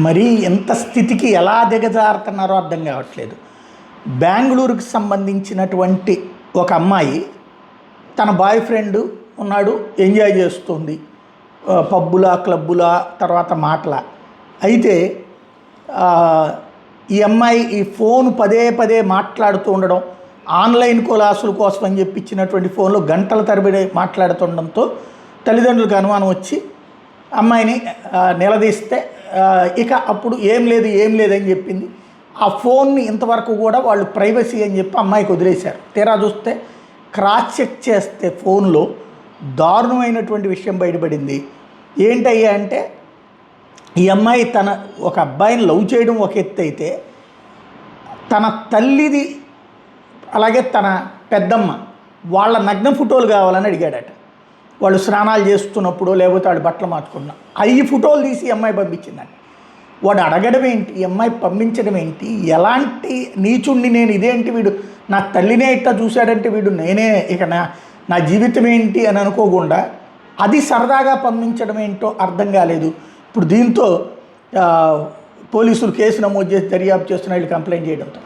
మరీ ఎంత స్థితికి ఎలా దిగజారుతున్నారో అర్థం కావట్లేదు. బెంగళూరుకి సంబంధించినటువంటి ఒక అమ్మాయి తన బాయ్ ఫ్రెండ్ ఉన్నాడు, ఎంజాయ్ చేస్తుంది పబ్బులా క్లబ్బులా తర్వాత మాటల. అయితే ఈ అమ్మాయి ఈ ఫోన్ పదే పదే మాట్లాడుతూ ఉండడం, ఆన్లైన్ క్లాసుల కోసం అని చెప్పి ఇచ్చినటువంటి ఫోన్లో గంటల తరబడి మాట్లాడుతుండడంతో తల్లిదండ్రులకు అనుమానం వచ్చి అమ్మాయిని నిలదీస్తే ఇక అప్పుడు ఏం లేదని చెప్పింది. ఆ ఫోన్ని ఇంతవరకు కూడా వాళ్ళు ప్రైవసీ అని చెప్పి అమ్మాయికి వదిలేశారు. తీరా చూస్తే క్రాస్ చెక్ చేస్తే ఫోన్లో దారుణమైనటువంటి విషయం బయటపడింది. ఏంటయ్యా అంటే ఈ అమ్మాయి తన ఒక అబ్బాయిని లవ్ చేయడం ఒక ఎత్తు అయితే, తన తల్లిది అలాగే తన పెద్దమ్మ వాళ్ళ నగ్న ఫోటోలు కావాలని అడిగాడట. వాళ్ళు స్నానాలు చేస్తున్నప్పుడు లేకపోతే వాళ్ళు బట్టలు మార్చుకున్నా 5 ఫోటోలు తీసి ఈ అమ్మాయి పంపించిందండి. వాడు అడగడం ఏంటి, ఈ అమ్మాయి పంపించడం ఏంటి, ఎలాంటి నీచుణ్ణి నేను, ఇదేంటి వీడు నా తల్లినే ఇట్లా చూశాడంటే వీడు నేనే ఇక నా జీవితం ఏంటి అని అనుకోకుండా అది సరదాగా పంపించడం ఏంటో అర్థం కాలేదు. ఇప్పుడు దీంతో పోలీసులు కేసు నమోదు చేసి దర్యాప్తు చేస్తున్న వీళ్ళు కంప్లైంట్ చేయడంతో